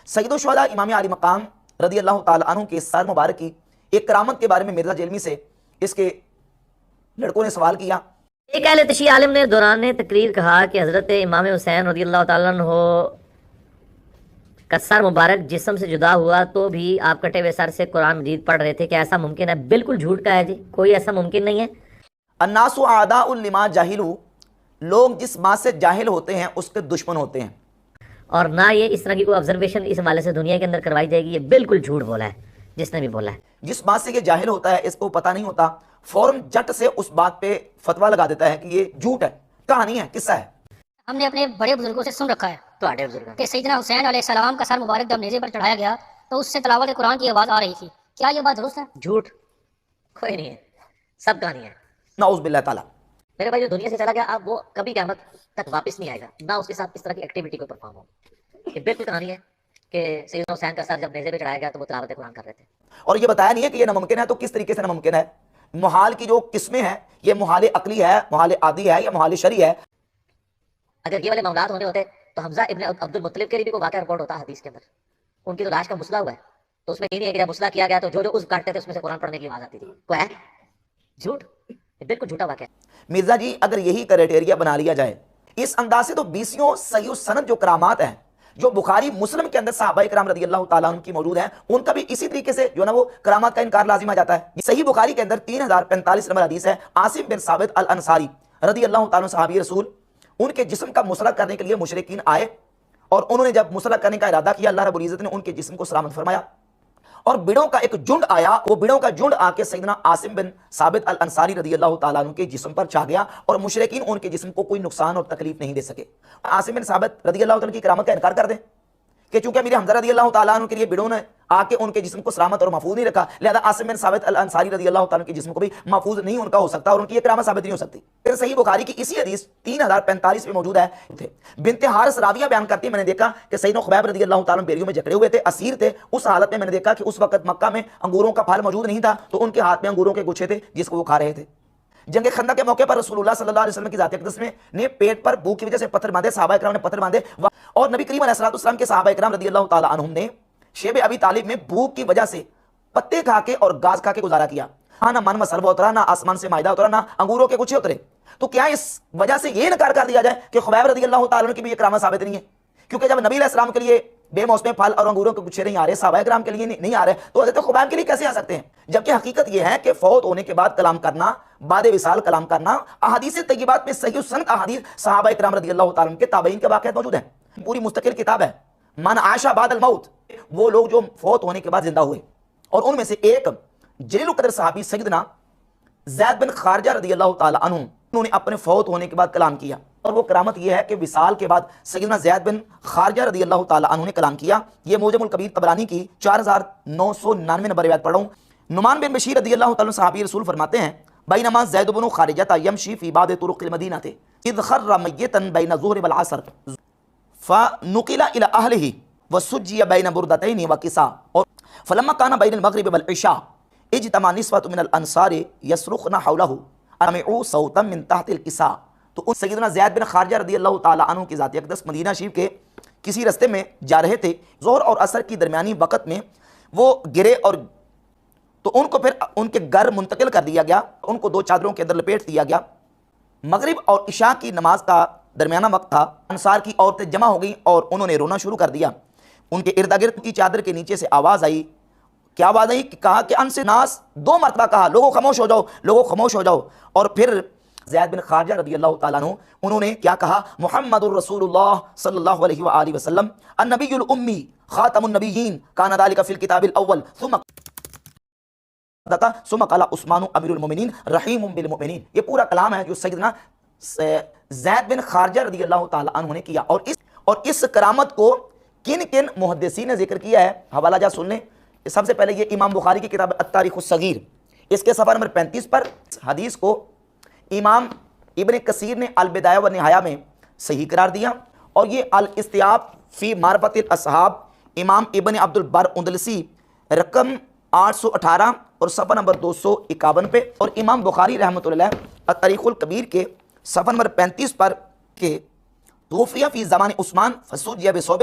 سید الشہداء امام علی مقام رضی اللہ تعالیٰ عنہ کے سر مبارک کی ایک کرامت کے بارے میں مرزا جیلمی سے اس کے لڑکوں نے سوال کیا۔ ایک اہل تشیع عالم نے دوران تقریر کہا کہ حضرت امام حسین رضی اللہ تعالیٰ عنہ کا سر مبارک جسم سے جدا ہوا تو بھی آپ کٹے ہوئے سر سے قرآن مجید پڑھ رہے تھے، کیا ایسا ممکن ہے؟ بالکل جھوٹ کا ہے جی، کوئی ایسا ممکن نہیں ہے۔ الناس اعداء لما جاہلوا، لوگ جس بات سے جاہل ہوتے ہیں اس کے دشمن ہوتے ہیں۔ اور نہ یہ اس طرح کی کوئی آبزرویشن اس حوالے سے دنیا کے اندر کروائی جائے گی، یہ بالکل جھوٹ بولا ہے جس نے بھی بولا ہے۔ جس بات سے یہ جاہل ہوتا ہے، اس کو پتہ نہیں ہوتا، فوراً جٹ سے اس بات پہ فتویٰ لگا دیتا ہے کہ یہ جھوٹ ہے، کہانی ہے، قصہ ہے۔ ہم نے اپنے بڑے بزرگوں سے سن رکھا ہے کہ سیدنا حسین علیہ السلام کا سر مبارک جب نیزے پر چڑھایا گیا تو اس سے تلاوت قرآن کی آواز آ رہی تھی، کیا یہ بات درست ہے؟ جھوٹ کوئی نہیں ہے، سب کہانی ہے۔ نعوذ باللہ تعالیٰ۔ میرے بھائی جو دنیا سے چلا گیا اب وہ کبھی قیامت تک واپس نہیں آئے گا، نہ اس کے ساتھ اس طرح کی ایکٹیویٹی کو پرفارم ہو۔ یہ بالکل کہانی ہے کہ سیدنا حسین کا سر جب نیزے پہ چڑھایا گیا تو وہ تلاوت قرآن کر رہے تھے، اور یہ بتایا نہیں ہے کہ یہ ناممکن ہے، تو کس طریقے سے ناممکن ہے؟ محال کی جو قسمیں ہیں، یہ محال عقلی ہے، محال عادی ہے یا محال شرعی ہے؟ اگر یہ والے معاملات ہونے ہوتے تو حمزہ ابن عبد المطلب کے لیے بھی کوئی واقعہ رپورٹ ہوتا حدیث کے اندر، ان کی تو لاش کا مسئلہ ہوا ہے، تو اس میں یہ نہیں ہے کہ جب مسئلہ کیا گیا تو جو اس کاٹتے تھے اس میں سے قرآن پڑھنے کی آواز آتی تھی، کوئی ہے؟ جھوٹ، یہ بالکل جھوٹا واقعہ ہے۔ مرزا جی اگر یہی کرائٹیریا بنا لیا جائے اس انداز سے، تو بیسیوں صحیح السند جو کرامات ہیں جو بخاری مسلم کے اندر صحابہ کرام رضی اللہ تعالیٰ عنہ کی موجود ہیں، ان کا بھی اسی طریقے سے جو نا وہ کرامات کا انکار لازم آ جاتا ہے۔ صحیح بخاری کے اندر 3045 نمبر حدیث ہے، عاصم بن ثابت الانصاری رضی اللہ تعالیٰ عنہ صحابی رسول، ان کے جسم کا مسلح کرنے کے لیے مشرکین آئے اور انہوں نے جب مسلح کرنے کا ارادہ کیا، اللہ رب العزت نے ان کے جسم کو سلامت فرمایا، اور بڑوں کا ایک جھنڈ آیا، وہ بڑوں کا جھنڈ آ کے سیدنا عاصم بن ثابت الانصاری رضی اللہ تعالیٰ عنہ کے جسم پر چھا گیا، اور مشرکین ان کے جسم کو کوئی نقصان اور تکلیف نہیں دے سکے۔ عاصم بن ثابت رضی اللہ تعالیٰ عنہ کی کرامت کا انکار کر دیں کہ چونکہ میرے حمزہ رضی اللہ تعالیٰ عنہ کے لیے بڑوں نے آ کے ان کے جسم کو سلامت اور محفوظ نہیں رکھا، لہذا عاصم بن ثابت الانصاری رضی اللہ تعالیٰ عنہ کے جسم کو بھی محفوظ نہیں ان کا ہو سکتا، اور ان کی یہ کرامت ثابت نہیں ہو سکتی۔ پھر صحیح بخاری کی اسی حدیث 3045 میں موجود ہے، بنت حارث راویہ بیان کرتی ہے، میں نے دیکھا کہ سیدنا خبیب رضی اللہ تعالیٰ عنہ بیریوں میں جکڑے ہوئے تھے، اسیر تھے، اس حالت میں میں نے دیکھا کہ اس وقت مکہ میں انگوروں کا پھل موجود نہیں تھا، تو ان کے ہاتھ میں انگوروں کے گچھے تھے جس کو وہ کھا رہے تھے۔ جنگ خندق کے موقع پر رسول اللہ صلی اللہ علیہ وسلم کی ذات اقدس میں نے پیٹ پر بھوک کی وجہ سے پتھر باندھے، صحابہ کرام نے پتھر باندھے، اور نبی کریم علیہ السلام کے صحابہ کرام رضی اللہ تعالیٰ عنہم نے شیب ابی طالب میں بھوک کی وجہ سے پتے کھا کے اور گاز کھا کے گزارا کیا، نہ من مسلوہ اترا، نہ آسمان سے مائدہ اترا، نہ انگوروں کے گچھے اترے۔ تو کیا اس وجہ سے یہ انکار کر دیا جائے کہ خبیب رضی اللہ تعالیٰ عنہ کی بھی یہ کرامت ثابت نہیں ہے؟ کیونکہ جب نبی علیہ السلام کے لیے بے موسم پھل اور انگوروں کے گچھے نہیں آ رہے، صحابہ کرام کے لیے نہیں آ رہے، تو حضرت خبیب کے لیے کیسے آ سکتے ہیں؟ جبکہ حقیقت یہ ہے کہ فوت ہونے کے بعد کلام کرنا، بعد وصال کلام کرنا، احادیث طیبات میں صحیح السند احادیث صحابہ کرام رضی اللہ تعالیٰ عنہ کے تابعین کے واقعات موجود ہیں، پوری مستقل کتاب ہے، من عاش بعد الموت، وہ لوگ جو فوت ہونے کے بعد زندہ ہوئے، اور ان میں سے ایک جلیل القدر صحابی سیدنا زید بن خارجہ رضی اللہ تعالیٰ عنہ، انہوں نے اپنے فوت ہونے کے بعد کلام کیا، اور وہ کرامت یہ ہے کہ وصال کے بعد سیدنا زید بن خارجہ رضی اللہ تعالیٰ عنہ نے کلام کیا۔ یہ موجم الکبیر طبرانی کی 4999 نمبر روایت پڑھ رہا ہوں۔ نعمان بن بشیر رضی اللہ تعالیٰ صحابی رسول فرماتے ہیں، بینما زید بن خارجہ یمشی فی بعض طرق المدینہ اذ خر میتا بین الظہر والعصر فنقل الى اہلہ وسجی بین بردتین وکسا، اور فلما کان بین المغرب والعشاء اجتمع نسوة من الانصار یصرخن حولہ سمعوا صوتا من تحت الکساء۔ تو ان سیدنا زید بن خارجہ رضی اللہ تعالیٰ عنہ کی ذات اقدس مدینہ شریف کے کسی رستے میں جا رہے تھے، ظہر اور عصر کی درمیانی وقت میں وہ گرے، اور تو ان کو پھر ان کے گھر منتقل کر دیا گیا، ان کو 2 چادروں کے اندر لپیٹ دیا گیا۔ مغرب اور عشاء کی نماز کا درمیانہ وقت تھا، انصار کی عورتیں جمع ہو گئیں اور انہوں نے رونا شروع کر دیا۔ ان کے ارد گرد کی چادر کے نیچے سے آواز آئی، کیا آواز آئی؟ کہا کہ انس ناس، 2 مرتبہ کہا لوگوں خاموش ہو جاؤ، لوگوں خاموش ہو جاؤ، اور پھر زید بن خارجہ رضی اللہ تعالیٰ عنہ انہوں نے کیا کہا؟ محمد الرسول اللہ صلی اللہ علیہ وآلہ وسلم النبی الامی خاتم النبیین کان ذلک فی الکتاب الاول ثم قال عثمان امیر المؤمنین رحیم بالمؤمنین۔ یہ پورا کلام ہے جو سیدنا زید بن خارجہ رضی اللہ تعالیٰ عنہ نے کیا، اور اس کرامت کو کن کن محدثین نے ذکر کیا ہے، حوالہ جا سن لیں۔ سب سے پہلے یہ امام بخاری کی کتاب التاریخ الصغیر، اس کے صفحہ نمبر 35 پر حدیث کو امام ابن کثیر نے البدایہ و نہایہ میں صحیح قرار دیا، اور یہ الاستیاب فی معرفت الاصحاب امام ابن عبد البر اندلسی رقم 818 اور صفحہ نمبر 251 پہ، اور امام بخاری رحمۃ اللہ التاریخ الکبیر کے صفحہ نمبر 35 پر کہ توفیہ فی زمان عثمان فسجی بثوب